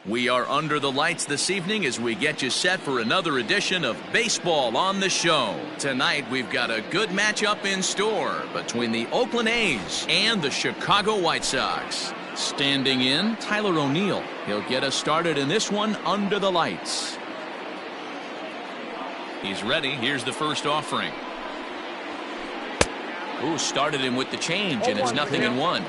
We are under the lights this evening as we get you set for another edition of Baseball on the Show. Tonight, we've got a good matchup in store between the Oakland A's and the Chicago White Sox. Standing in, Tyler O'Neill. He'll get us started in this one under the lights. He's ready. Here's the first offering. Ooh, started him with the change, and it's 0-1.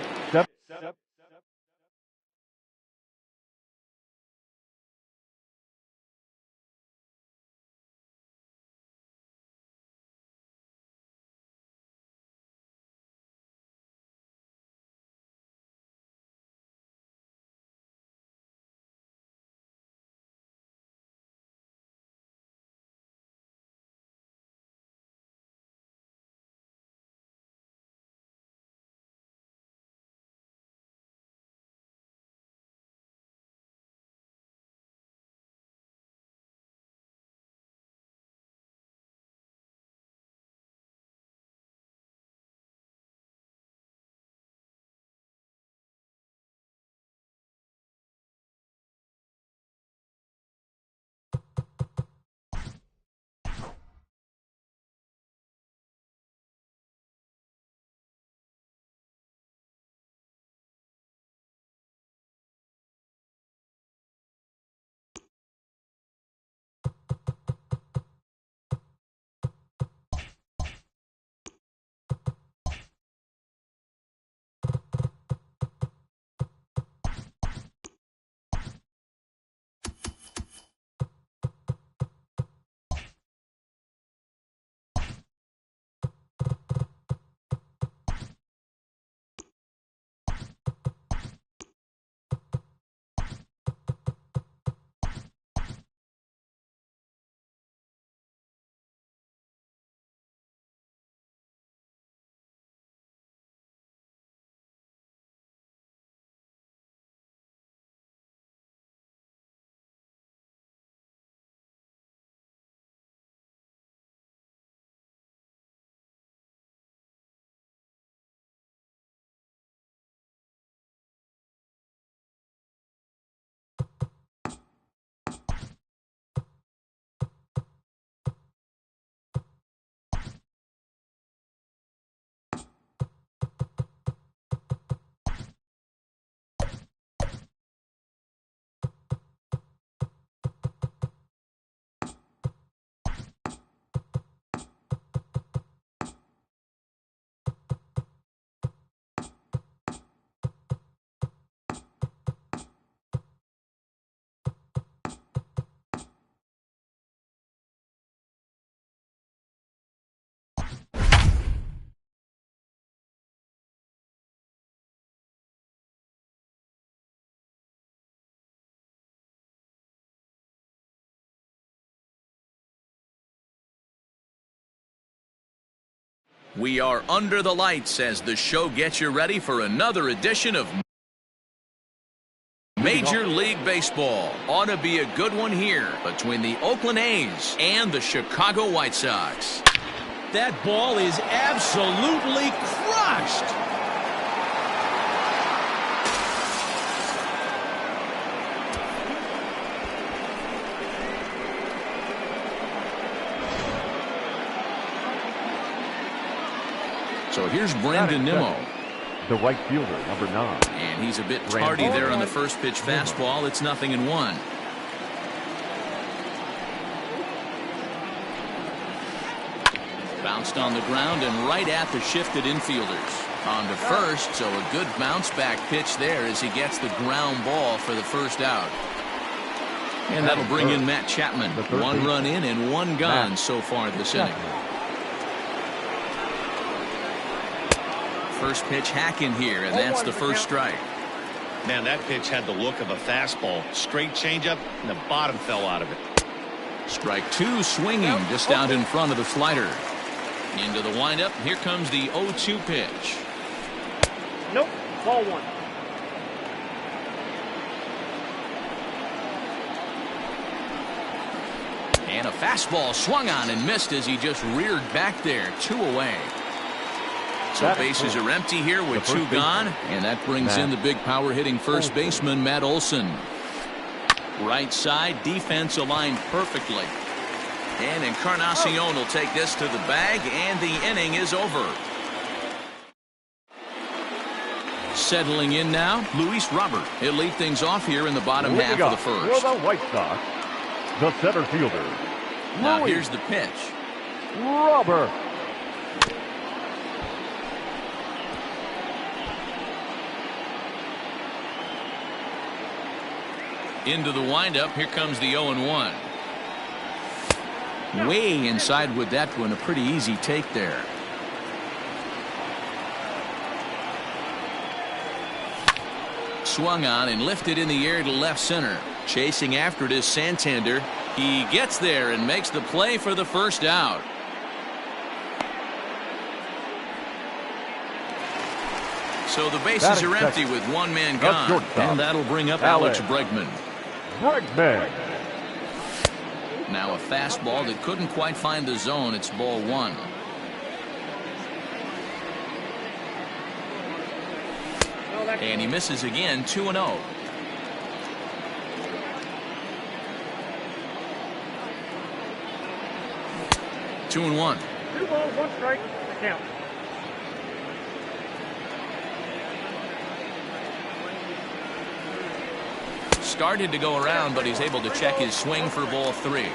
We are under the lights as the show gets you ready for another edition of Major League Baseball. Ought to be a good one here between the Oakland A's and the Chicago White Sox. That ball is absolutely crushed. So here's Brandon Nimmo. The right fielder, number 9. And he's a bit tardy there on the first pitch fastball. It's 0-1. Bounced on the ground and right at the shifted infielders. On to first, so a good bounce back pitch there as he gets the ground ball for the first out. And that'll bring in Matt Chapman. 1 run in and 1 gone so far this inning. First pitch hacking here, and that's the first strike. Man, that pitch had the look of a fastball. Straight changeup, and the bottom fell out of it. Strike 2 swinging just out in front of the slider. Into the windup. Here comes the 0-2 pitch. Nope, ball 1. And a fastball swung on and missed as he just reared back there. 2 away. So bases are empty here with 2 gone, and that brings in the big power hitting first baseman Matt Olson. Right side defense aligned perfectly. And Encarnacion will take this to the bag, and the inning is over. Settling in now, Luis Robert. He'll lead things off here in the bottom half of the first. For the White Sox, the center fielder. Now Luis here's the pitch. Robert. Into the windup, here comes the 0-1. Way inside with that one, a pretty easy take there. Swung on and lifted in the air to left center. Chasing after it is Santander. He gets there and makes the play for the first out. So the bases are empty with one man gone. And that'll bring up Alex Bregman. Now a fastball that couldn't quite find the zone. It's ball one. And he misses again, 2-0. Two and one. 2 balls, 1 strike, the count. Started to go around, but he's able to check his swing for ball 3.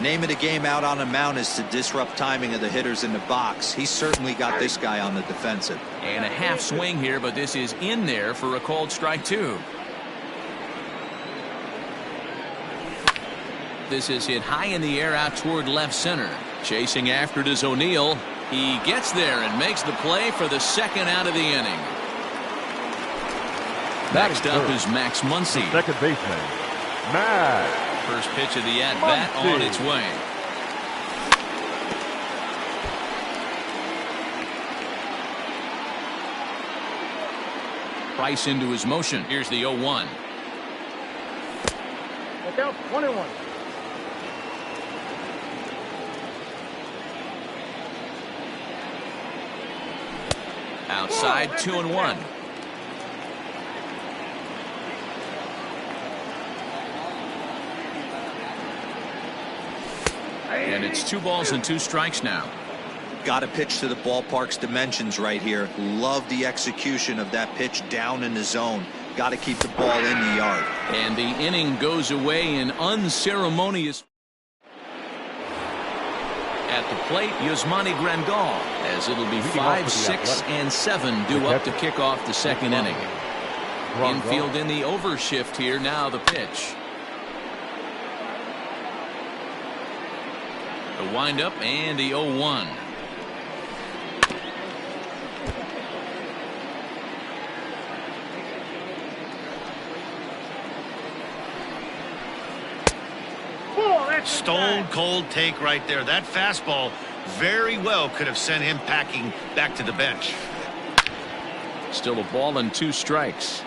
Name of the game out on a mound is to disrupt timing of the hitters in the box. He's certainly got this guy on the defensive. And a half swing here, but this is in there for a called strike 2. This is hit high in the air out toward left center. Chasing after it is O'Neill. He gets there and makes the play for the second out of the inning. Next up is Max Muncy. Second baseman, Max. First pitch of the at-bat on its way. Price into his motion. Here's the 0-1. Look out, 1-1. Outside, 2-1. And it's 2 balls and 2 strikes now. Got to pitch to the ballpark's dimensions right here. Love the execution of that pitch down in the zone. Got to keep the ball in the yard. And the inning goes away in unceremonious. At the plate, Yasmani Grandal, as it'll be 5, 6, and 7 due up to kick off the second inning. Infield in the overshift here. Now the pitch. The windup and the 0-1. Stone cold take right there. That fastball very well could have sent him packing back to the bench. Still a ball and 2 strikes.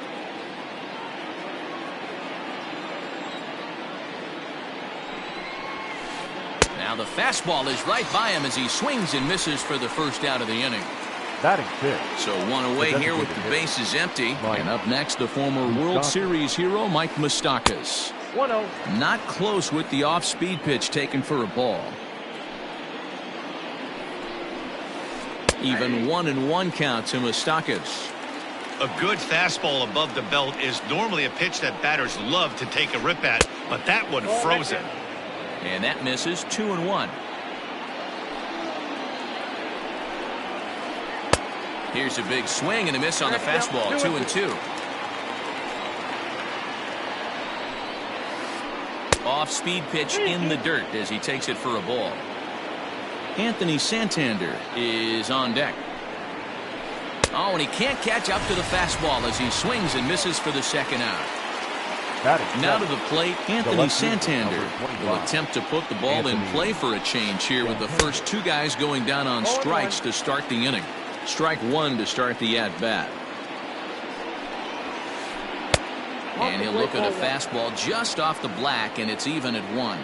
Now the fastball is right by him as he swings and misses for the first out of the inning. Batting 5th. So one away here with the bases empty. And up next, the former World Series hero, Mike Moustakas. 1-0. Not close with the off-speed pitch taken for a ball. Even 1-1 count to Moustakas. A good fastball above the belt is normally a pitch that batters love to take a rip at, but that one froze it. And that misses, 2-1. Here's a big swing and a miss on the fastball, 2-2. Off-speed pitch in the dirt as he takes it for a ball. Anthony Santander is on deck. Oh, and he can't catch up to the fastball as he swings and misses for the second out. Now to the plate, Anthony Santander will attempt to put the ball in play for a change here with the first 2 guys going down on strikes to start the inning. Strike 1 to start the at-bat. And he'll look at a fastball just off the black, and it's even at 1.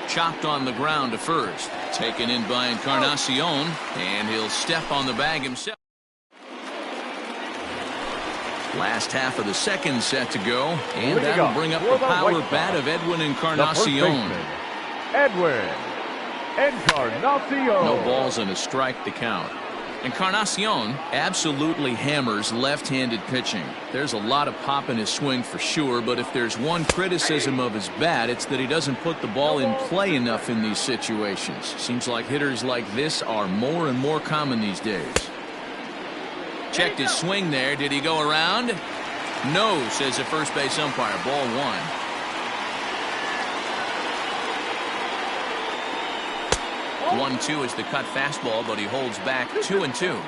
Chopped on the ground to first. Taken in by Encarnacion, and he'll step on the bag himself. Last half of the second set to go, and Leading that'll up bring up for the the power White bat Sox, of Edwin the first Encarnacion. baseman, Edwin Encarnacion. No balls and a strike to count. Encarnacion absolutely hammers left-handed pitching. There's a lot of pop in his swing for sure, but if there's one criticism of his bat, it's that he doesn't put the ball in play enough in these situations. Seems like hitters like this are more and more common these days. Checked his swing there. Did he go around? No, says the first base umpire. Ball one. 1-2 is the cut fastball, but he holds back 2-2.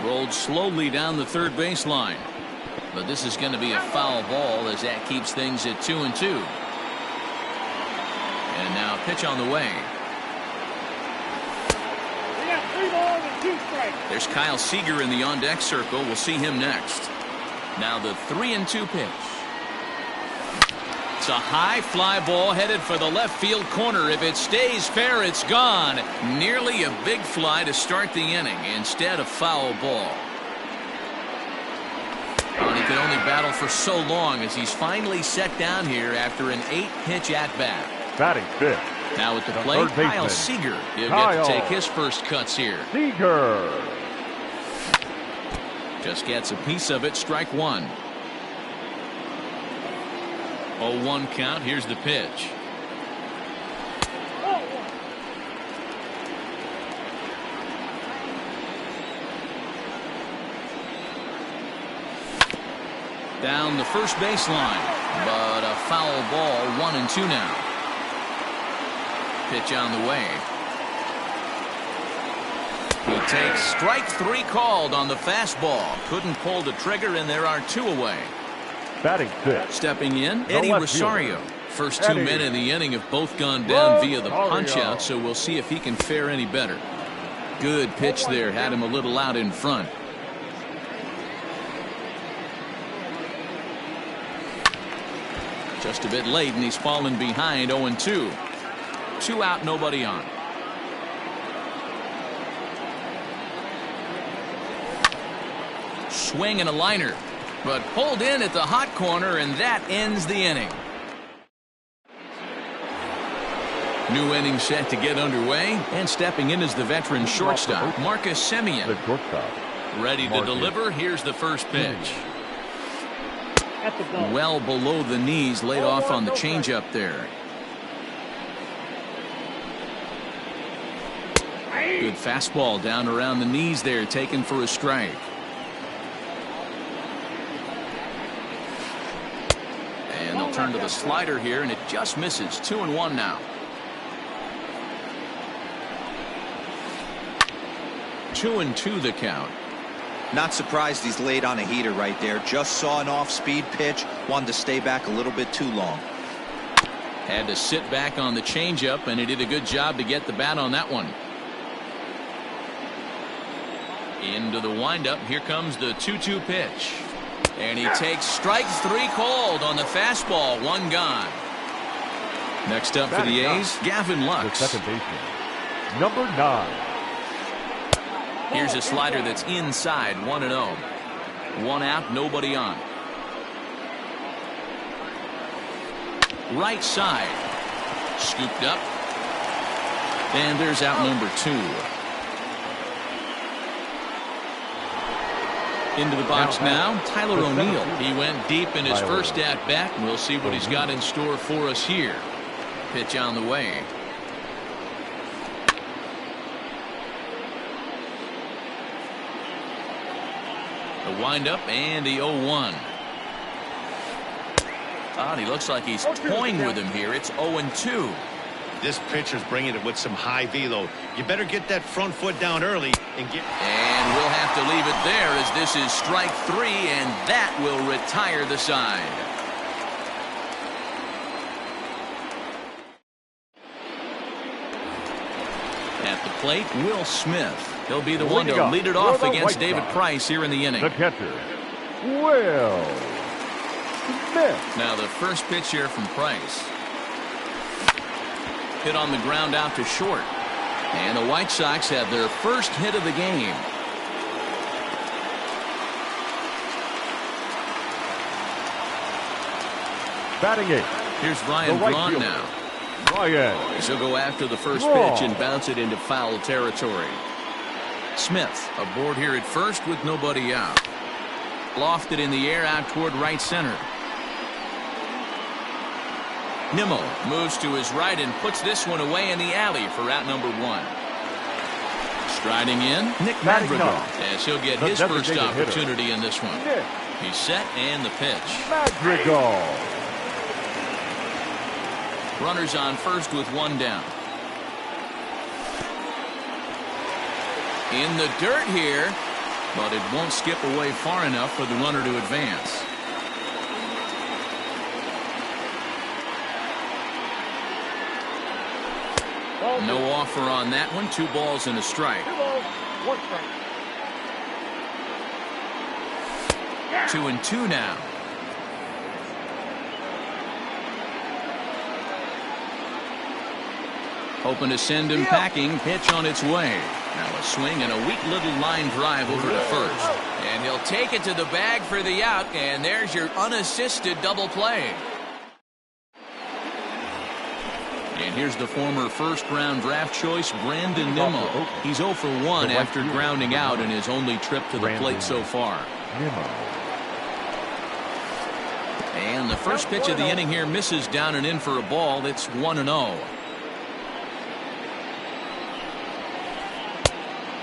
Rolled slowly down the third baseline, but this is going to be a foul ball as that keeps things at 2-2. And now pitch on the way. We got 3 balls and 2 strikes. There's Kyle Seager in the on-deck circle. We'll see him next. Now the 3-2 pitch. It's a high fly ball headed for the left field corner. If it stays fair, it's gone. Nearly a big fly to start the inning. Instead, a foul ball. And he could only battle for so long as he's finally set down here after an 8-pitch at-bat. Batting fifth. Now at the The plate, third baseman, Kyle Seager. He'll get Kyle to take his first cuts here. Seager. Just gets a piece of it. Strike one. 0-1 count. Here's the pitch. Down the first baseline, but a foul ball. 1-2 now. Pitch on the way. He takes strike three called on the fastball. Couldn't pull the trigger, and there are 2 away. Batting fifth. Stepping in, The Eddie left Rosario. fielder. First 2 Eddie men in the inning have both gone down via the Rosario. punch-out, so we'll see if he can fare any better. Good pitch there, had him a little out in front. Just a bit late, and he's fallen behind. 0-2. 2 out, nobody on. Swing and a liner, but pulled in at the hot corner, and that ends the inning. New inning set to get underway, and stepping in is the veteran shortstop, Marcus Semien. The shortstop. Ready to Marcus. deliver. Here's the first pitch. At the ball. Well below the knees, laid off on the changeup there. Good fastball down around the knees there, taken for a strike. And they'll turn to the slider here, and it just misses. 2-1 now. 2-2 the count. Not surprised he's laid on a heater right there. Just saw an off-speed pitch. Wanted to stay back a little bit too long. Had to sit back on the changeup, and he did a good job to get the bat on that one. Into the windup. Here comes the 2-2 pitch. And he takes strike 3 called on the fastball. 1 gone. Next up for the A's, Gavin The Lux. second baseman. Number 9. Here's a slider that's inside. 1-0. 1 out, nobody on. Right side. Scooped up. And there's out number 2. Into the box now, Tyler O'Neill. He went deep in his first at-bat, and we'll see what he's got in store for us here. Pitch on the way. The windup and the 0-1. And he looks like he's toying with him here. It's 0-2. This pitcher's bringing it with some high velo. You better get that front foot down early and get. And we'll have to leave it there as this is strike 3, and that will retire the side. At the plate, Will Smith. He'll be the one to lead it off against David Price here in the inning. The catcher, Will Smith. Now the first pitch here from Price. Hit on the ground out to short. And the White Sox have their first hit of the game. Batting 8. Here's Ryan right Braun fielder. now. Ryan. He'll go after the first Braun. pitch and bounce it into foul territory. Smith aboard here at first with nobody out. Lofted in the air out toward right center. Nimmo moves to his right and puts this one away in the alley for out number 1. Striding in, Nick Batting Madrigal, ninth. as he'll get The his first designated hitter. opportunity in this one. Nick He's set and the pitch. Madrigal. Runners on first with 1 down. In the dirt here, but it won't skip away far enough for the runner to advance. No offer on that one. 2 balls and a strike. 2 balls, 1 strike. 2-2 now. Hoping to send him packing. Pitch on its way. Now a swing and a weak little line drive over to first. And he'll take it to the bag for the out. And there's your unassisted double play. And here's the former first-round draft choice, Brandon Nimmo. He's 0 for 1 after grounding out in his only trip to the plate so far. And the first pitch of the inning here misses down and in for a ball. It's 1-0.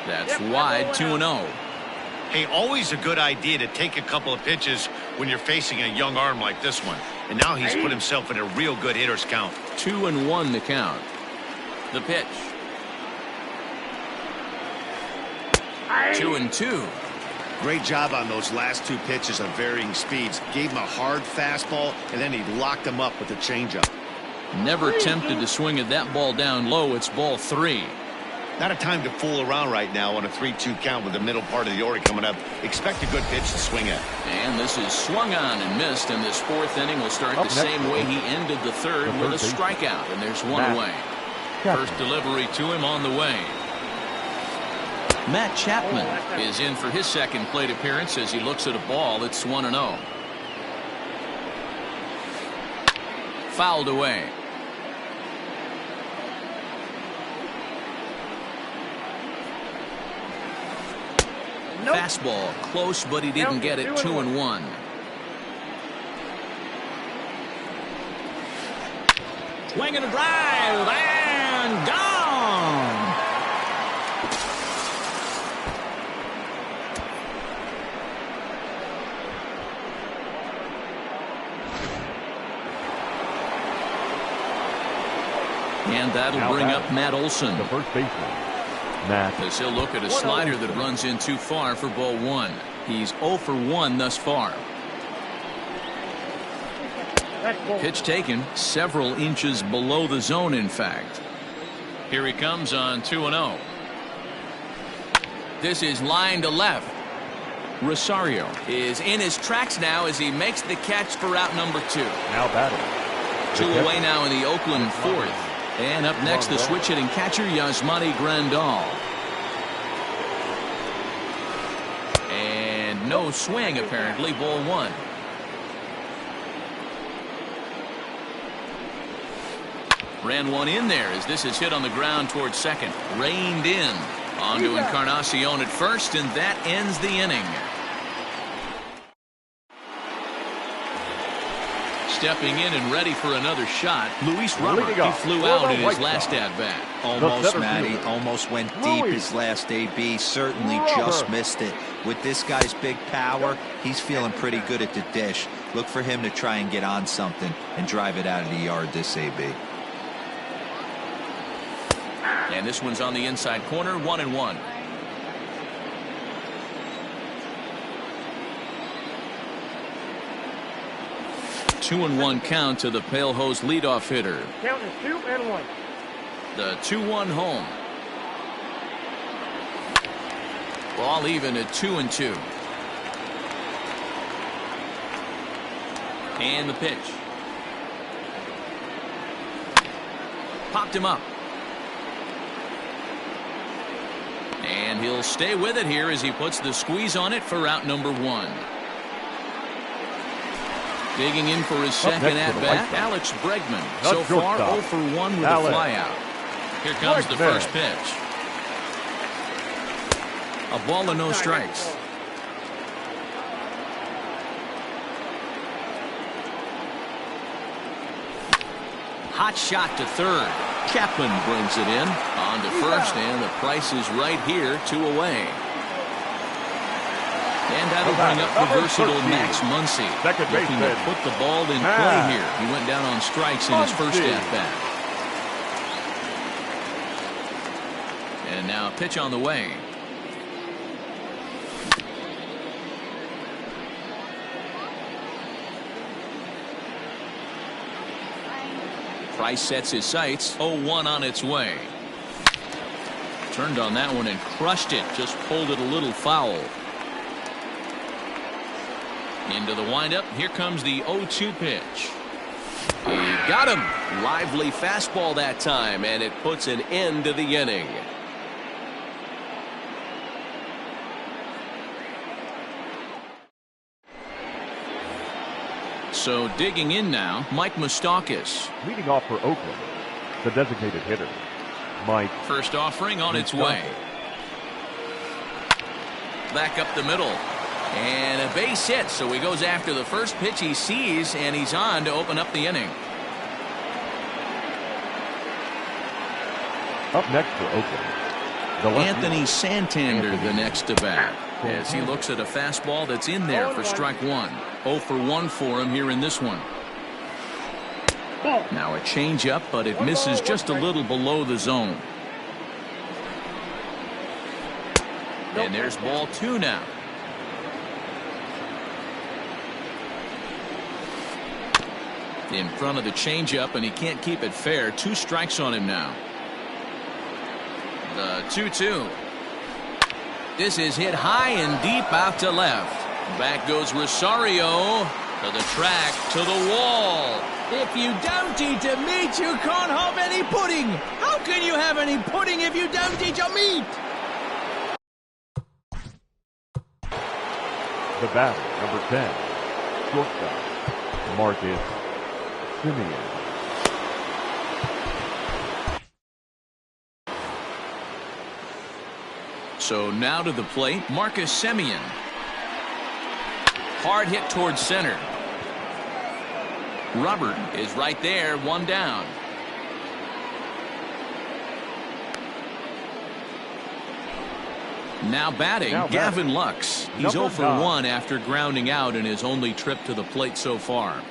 That's wide, 2-0. Hey, always a good idea to take a couple of pitches when you're facing a young arm like this one. And now he's put himself in a real good hitter's count. 2-1 the count. The pitch. 2-2. Great job on those last 2 pitches of varying speeds. Gave him a hard fastball, and then he locked him up with a changeup. Never tempted to swing at that ball down low. It's ball 3. Not a time to fool around right now on a 3-2 count with the middle part of the order coming up. Expect a good pitch to swing at. And this is swung on and missed, and this 4th inning will start the same way he ended the 3rd with a strikeout, and there's 1 away. First delivery to him on the way. Matt Chapman is in for his second plate appearance as he looks at a ball. It's 1-0. Fouled away. Fastball close, but he didn't get it. 2-1. Swing and a drive and gone. And that'll bring up Matt Olson. The first baseman. Matt. As he'll look at a slider that runs in too far for ball 1. He's 0 for 1 thus far. Pitch taken several inches below the zone, in fact. Here he comes on 2-0. This is line to left. Rosario is in his tracks now as he makes the catch for out number 2. Now batting. 2 away now in the Oakland 4th. And up next, the switch hitting catcher, Yasmani Grandal. And no swing, apparently, ball 1. Ran one in there as this is hit on the ground towards second. Reined in. On to Encarnacion at first, and that ends the inning. Stepping in and ready for another shot, Luis Robert. He flew out in his last at-bat. Almost, Matty. Almost went deep his last AB. Certainly just missed it. With this guy's big power, he's feeling pretty good at the dish. Look for him to try and get on something and drive it out of the yard this AB. And this one's on the inside corner, 1-1. Two and 1 count to the Pale Hose leadoff hitter. Count is 2-1. The 2-1 home. Ball even at 2-2. And the pitch. Popped him up. And he'll stay with it here as he puts the squeeze on it for out number 1. Digging in for his second at-bat, Alex Bregman. So far, 0 for 1 with a flyout. Here comes the first pitch. A ball and no strikes. Hot shot to third. Chapman brings it in. On to first, and the price is right here, 2 away. And that'll bring up the versatile Max Muncy. Looking to put the ball in play here. He went down on strikes in his first at-bat. And now a pitch on the way. Price sets his sights. 0-1 on its way. Turned on that one and crushed it. Just pulled it a little foul. Into the windup. Here comes the 0-2 pitch. He got him. Lively fastball that time, and it puts an end to the inning. So digging in now, Mike Moustakas. Leading off for Oakland, the designated hitter, Mike. First offering on its way. Back up the middle. And a base hit, so he goes after the first pitch he sees, and he's on to open up the inning. Up next for Oakland, Anthony Santander, the next to bat, as he looks at a fastball that's in there for strike 1. 0 for 1 for him here in this one. Now a changeup, but it misses just a little below the zone. And there's ball 2 now. In front of the changeup, and he can't keep it fair. 2 strikes on him now. The 2-2. This is hit high and deep out to left. Back goes Rosario to the track, to the wall. If you don't eat a meat, you can't have any pudding. How can you have any pudding if you don't eat your meat? the batter, number 10, shortstop, Marcus Semien. So now to the plate, Marcus Semien. Hard hit towards center. Robert is right there, 1 down. Now batting, Gavin Lux. He's 0 for 1 after grounding out in his only trip to the plate so far.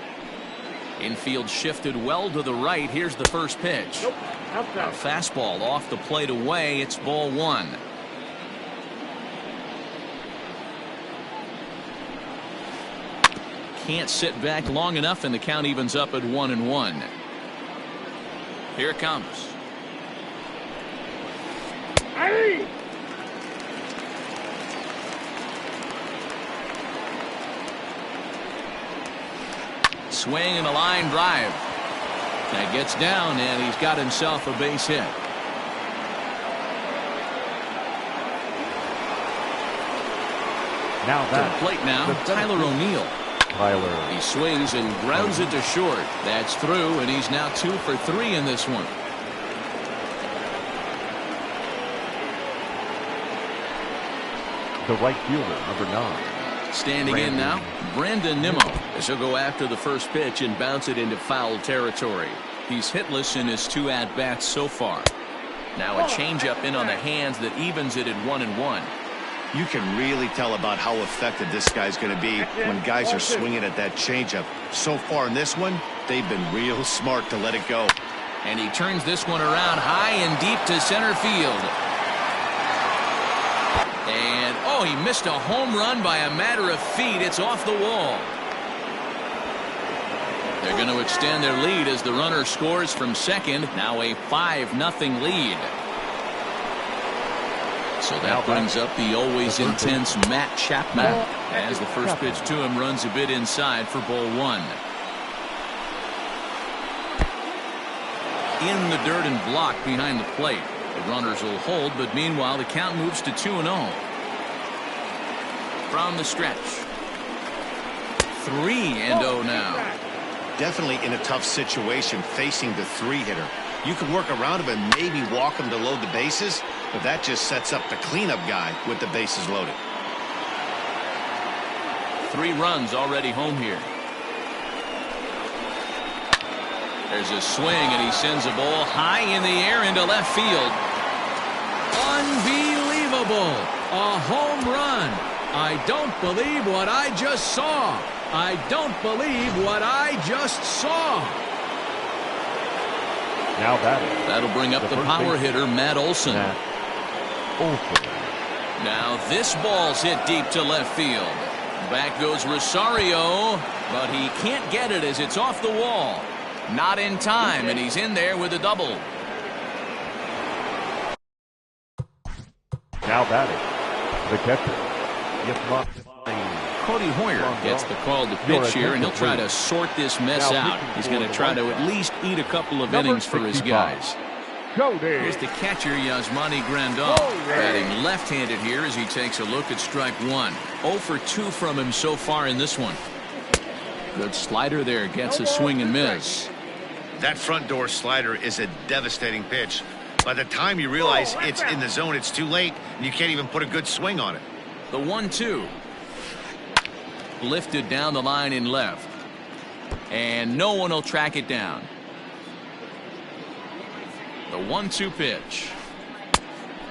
Infield shifted well to the right. Here's the first pitch. A fastball off the plate away. It's ball 1. Can't sit back long enough, and the count evens up at 1-1. Here it comes. Hey! Swing and a line drive. That gets down, and he's got himself a base hit. Now to the plate now, Tyler O'Neill. He swings and grounds it to short. That's through, and he's now 2 for 3 in this one. The right fielder, number 9. Standing in now, Brandon Nimmo, as he'll go after the first pitch and bounce it into foul territory. He's hitless in his 2 at-bats so far. Now a changeup in on the hands that evens it at 1-1. You can really tell about how effective this guy's going to be when guys are swinging at that changeup. So far in this one, they've been real smart to let it go. And he turns this one around high and deep to center field. And, oh, he missed a home run by a matter of feet. It's off the wall. They're going to extend their lead as the runner scores from second. Now a 5-0 lead. So that brings up the always intense Matt Chapman as the first pitch to him runs a bit inside for ball 1. In the dirt and blocked behind the plate. The runners will hold, but meanwhile the count moves to 2-0. From the stretch. 3-0 now. Definitely in a tough situation facing the 3-hitter. You can work around him and maybe walk him to load the bases, but that just sets up the cleanup guy with the bases loaded. 3 runs already home here. There's a swing, and he sends a ball high in the air into left field. Unbelievable! A home run. I don't believe what I just saw. I don't believe what I just saw. Now batting. That'll bring up the power hitter, Matt Olson. Now this ball's hit deep to left field. Back goes Rosario, but he can't get it as it's off the wall. Not in time, and he's in there with a double. Now batting. The catcher. Cody Hoyer gets the call to pitch here, and he'll try to sort this mess out. He's going to try to at least eat a couple of innings for his guys. Here's the catcher, Yasmani Grandal, batting left-handed here as he takes a look at strike 1. 0 for 2 from him so far in this one. Good slider there, gets a swing and miss. That front door slider is a devastating pitch. By the time you realize it's in the zone, it's too late, and you can't even put a good swing on it. The 1-2. Lifted down the line in left. And no one will track it down. The 1-2 pitch.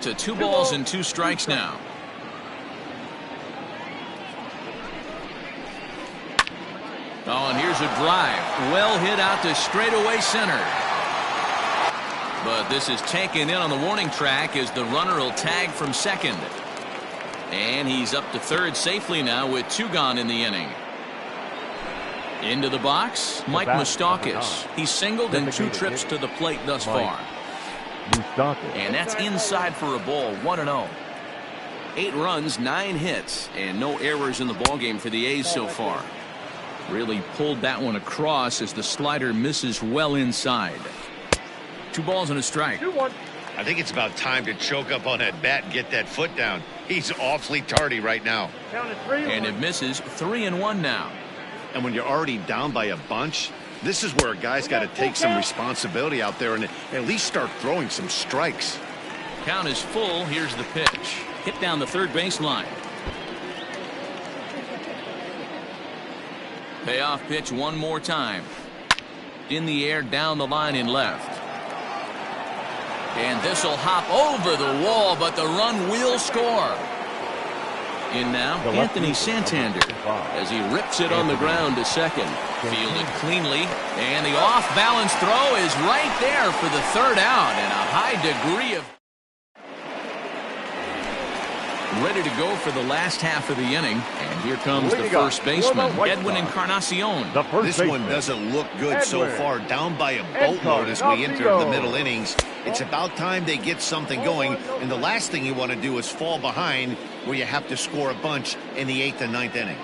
To 2 balls and 2 strikes now. Oh, and here's a drive. Well hit out to straightaway center. But this is taken in on the warning track as the runner will tag from second. And he's up to third safely now with 2 gone in the inning. Into the box, Mike Moustakas. He's singled in 2 trips to the plate thus far. And that's inside for a ball, 1-0. 8 runs, 9 hits, and no errors in the ballgame for the A's so far. Really pulled that one across as the slider misses well inside. 2 balls and a strike. 2-1. I think it's about time to choke up on that bat and get that foot down. He's awfully tardy right now. And it misses. 3-1 now. And when you're already down by a bunch, this is where a guy's got to take some responsibility out there and at least start throwing some strikes. Count is full. Here's the pitch. Hit down the third baseline. Payoff pitch one more time. In the air, down the line in left. And this will hop over the wall, but the run will score. In now, Anthony Santander as he rips it on the ground to second. Fielded cleanly, and the off-balance throw is right there for the third out, and a high degree of ready to go for the last half of the inning. And here comes the first baseman, Edwin Encarnacion. This one doesn't look good so far. Down by a boatload as we enter the middle innings. It's about time they get something going, and the last thing you want to do is fall behind where you have to score a bunch in the 8th and 9th inning.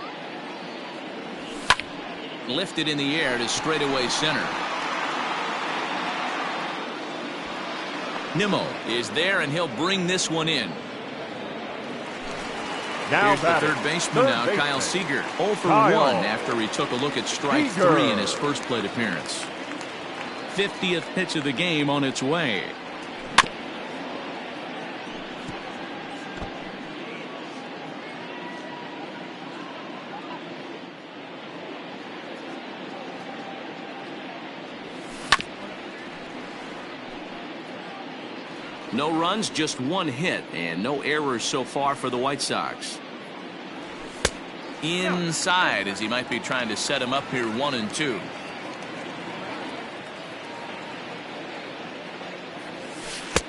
Lifted in the air to straightaway center. Nimmo is there, and he'll bring this one in. Here's the third baseman now, Kyle Seager. 0 for 1 after he took a look at strike 3 in his first plate appearance. 50th pitch of the game on its way. No runs, just 1 hit, and no errors so far for the White Sox. Inside, as he might be trying to set him up here 1-2.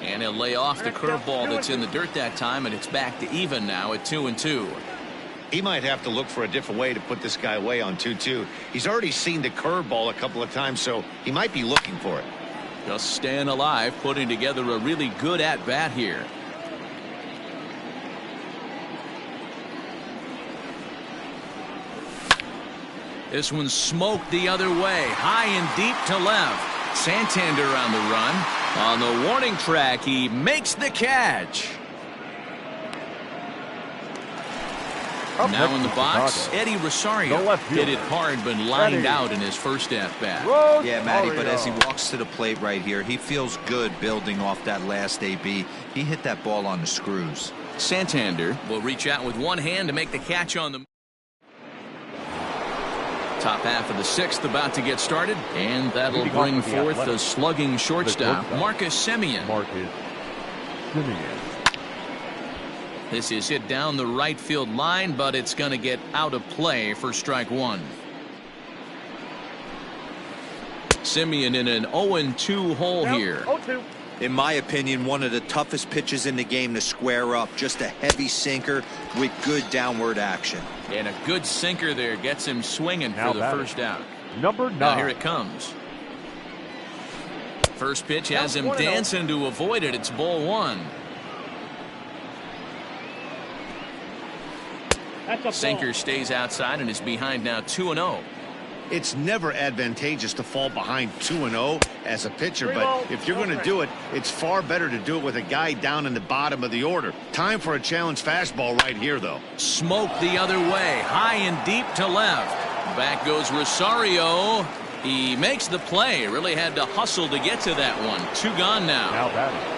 And he'll lay off the curveball that's in the dirt that time, and it's back to even now at 2-2. He might have to look for a different way to put this guy away on 2-2. He's already seen the curveball a couple of times, so he might be looking for it. Just staying alive, putting together a really good at-bat here. This one's smoked the other way, high and deep to left. Santander on the run, On the warning track, he makes the catch. Now in the box, Eddie Rosario hit it hard but lined out in his first at-bat. Yeah, Matty, but as he walks to the plate right here, he feels good building off that last AB. He hit that ball on the screws. Santander will reach out with one hand to make the catch on the top half of the sixth about to get started, and that'll bring forth the slugging shortstop, Marcus Semien. This is hit down the right field line, but it's going to get out of play for strike one. Semien in an 0-2 hole here. 0-2. In my opinion, one of the toughest pitches in the game to square up. Just a heavy sinker with good downward action. And a good sinker there gets him swinging for the first out. Number 9. Now here it comes. First pitch has him dancing to avoid it. It's ball one. Sinker stays outside and is behind now 2-0. It's never advantageous to fall behind 2-0 as a pitcher, but if you're going to do it, it's far better to do it with a guy down in the bottom of the order. Time for a challenge fastball right here, though. Smoke the other way, high and deep to left. Back goes Rosario. He makes the play. Really had to hustle to get to that one. Two gone now. Now batting.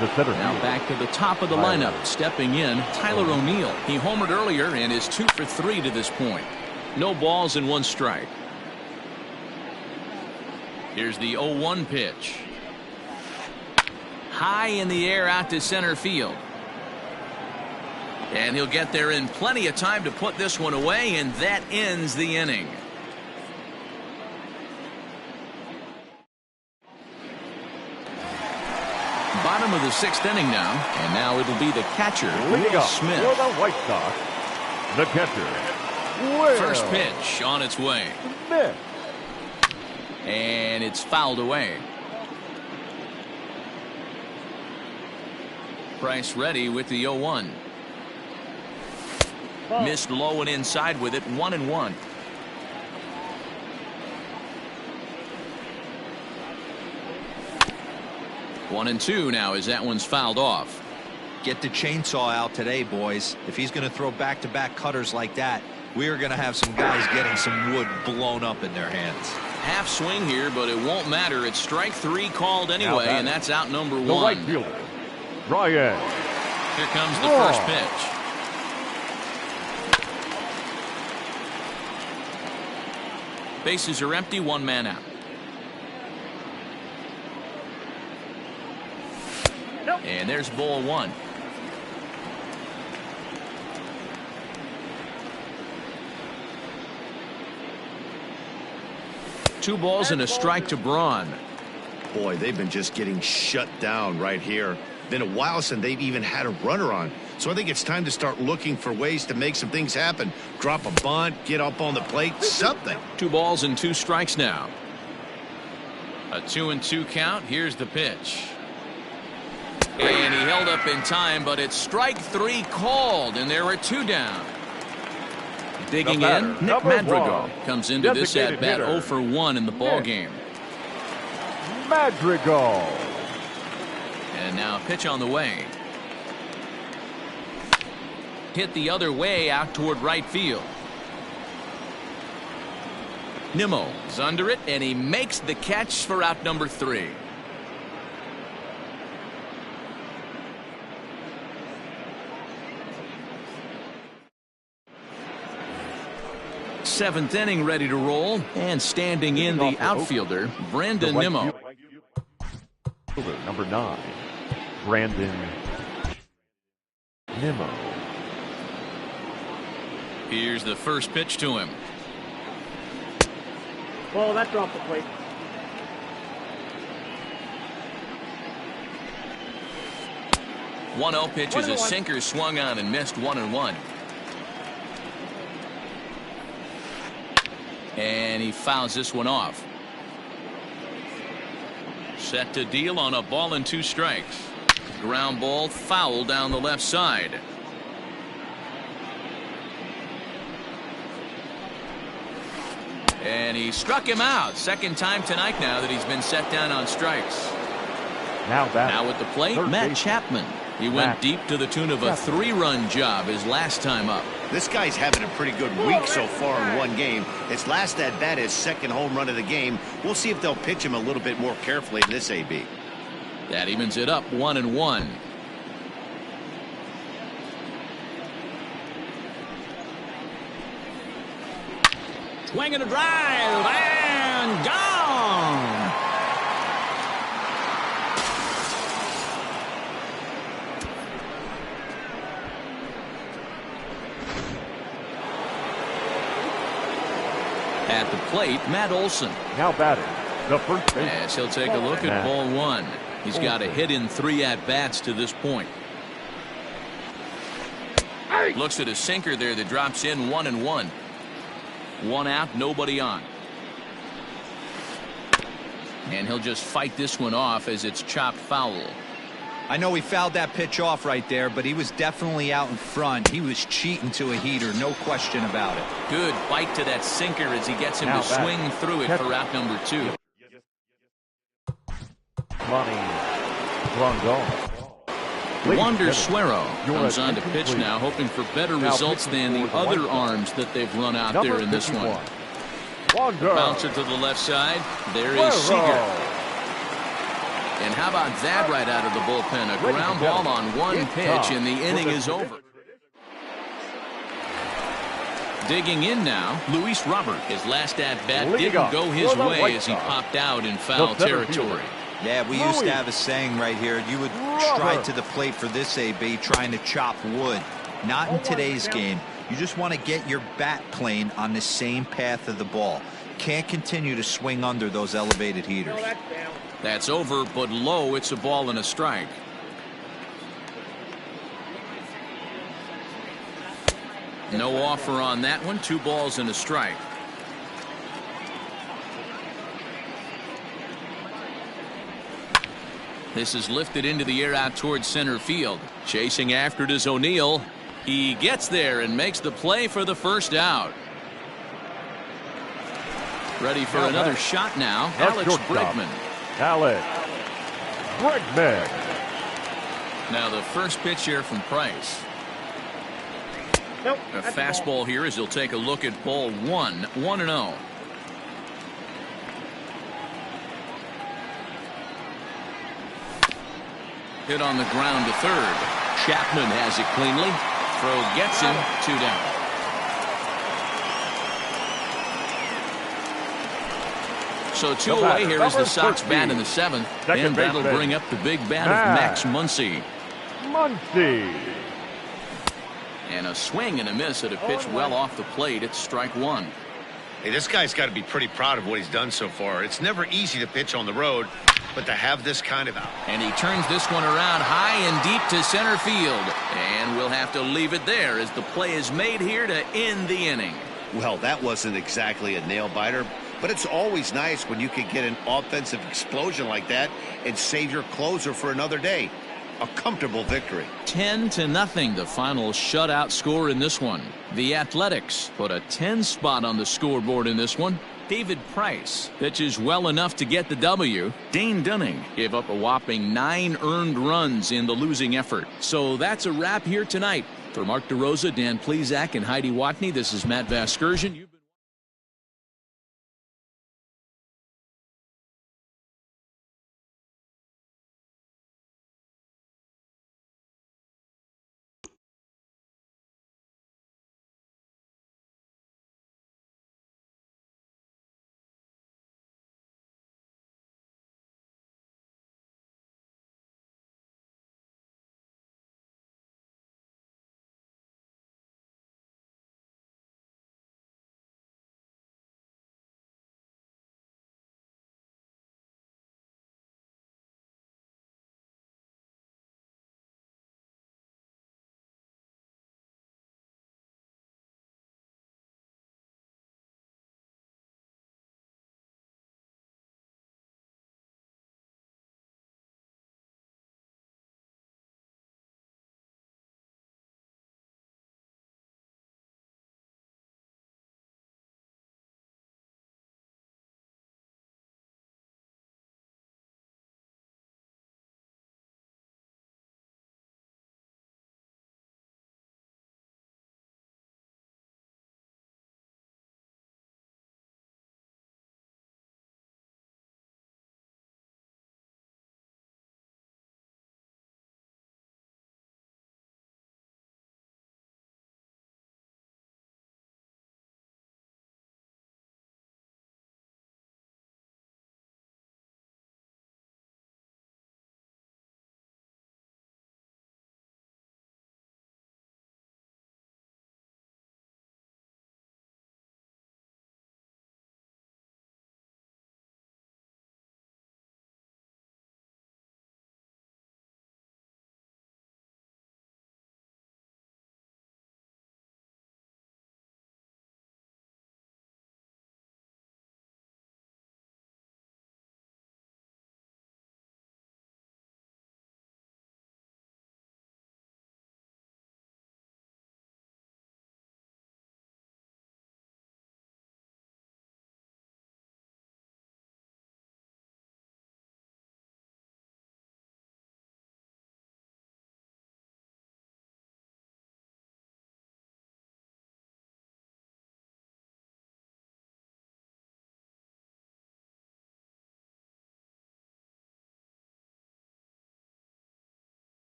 The center now field. back to the top of the lineup. Stepping in, Tyler O'Neill. He homered earlier and is 2 for 3 to this point. No balls and 1 strike. Here's the 0-1 pitch. High in the air out to center field. And he'll get there in plenty of time to put this one away, and that ends the inning. Bottom of the 6th inning now, and now it'll be the catcher, Will Smith. For the White Sox, the catcher, Will First pitch on its way. Smith. And it's fouled away. Price ready with the 0-1. Missed low and inside with it, 1-1. One and two now as that one's fouled off. Get the chainsaw out today, boys. If he's going to throw back-to-back cutters like that, we are going to have some guys getting some wood blown up in their hands. Half swing here, but it won't matter. It's strike 3 called anyway, and that's out number 1. The right fielder, Ryan. Here comes the first pitch. Bases are empty, 1 man out. And there's ball 1. Two balls and a strike to Braun. Boy, they've been just getting shut down right here. Been a while since they've even had a runner on. So I think it's time to start looking for ways to make some things happen. Drop a bunt, get up on the plate, something. 2 balls and 2 strikes now. A 2-2 count. Here's the pitch. And he held up in time, but it's strike 3 called, and there are 2 down. Digging in, Nick Madrigal comes into this at-bat 0 for 1 in the ball game. Madrigal. And now pitch on the way. Hit the other way out toward right field. Nimmo is under it, and he makes the catch for out number 3. Seventh inning ready to roll, and standing in the outfielder, Brandon Nimmo. Number 9, Brandon Nimmo. Here's the first pitch to him. Well, that's off the plate. One 0 pitch is a sinker swung on and missed, 1-1. And he fouls this one off. Set to deal on a ball and 2 strikes. Ground ball foul down the left side. And he struck him out. Second time tonight now that he's been set down on strikes. Now at the plate, Matt Chapman. He went deep to the tune of a 3-run job his last time up. This guy's having a pretty good week so far in one game. His last at-bat, his second home run of the game. We'll see if they'll pitch him a little bit more carefully in this AB. That evens it up 1-1. Swing and a drive, and gone. At the plate, Matt Olson. Now batting, the first baseman. As he'll take a look at ball 1. He's got a hit in 3 at-bats to this point. Looks at a sinker there that drops in 1-1. 1 out, nobody on. And he'll just fight this one off as it's chopped foul. I know he fouled that pitch off right there, but he was definitely out in front. He was cheating to a heater, no question about it. Good bite to that sinker as he gets him to swing through it for out number 2. Wander Suero comes on to pitch now, hoping for better results than the other arms that they've run out there in this one. Bouncer to the left side. There is Seager. And how about that right out of the bullpen? A ground ball on 1 pitch, and the inning is over. Digging in now, Luis Robert. His last at-bat didn't go his way as he popped out in foul territory. Yeah, we used to have a saying right here. You would stride to the plate for this AB, trying to chop wood. Not in today's game. You just want to get your bat plane on the same path of the ball. Can't continue to swing under those elevated heaters. That's over, but low. It's a ball and a strike. No offer on that one. 2 balls and a strike. This is lifted into the air out towards center field. Chasing after it is O'Neill. He gets there and makes the play for the first out. Ready for another shot now. Alex Bregman. Now the first pitch here from Price. Nope, A fastball here as he'll take a look at ball 1. 1-0. Hit on the ground to third. Chapman has it cleanly. Throw gets him. 2 down. So 2 away here as the Sox bat in the 7th. And that'll bring up the big bat of Max Muncy. And a swing and a miss at a pitch well off the plate. It's strike 1. Hey, this guy's got to be pretty proud of what he's done so far. It's never easy to pitch on the road, but to have this kind of out. And he turns this one around high and deep to center field. And we'll have to leave it there as the play is made here to end the inning. Well, that wasn't exactly a nail-biter, but it's always nice when you can get an offensive explosion like that and save your closer for another day. A comfortable victory. 10-0, the final shutout score in this one. The Athletics put a 10 spot on the scoreboard in this one. David Price pitches well enough to get the W. Dane Dunning gave up a whopping 9 earned runs in the losing effort. So that's a wrap here tonight. For Mark DeRosa, Dan Plesac, and Heidi Watney, this is Matt Vasgersian.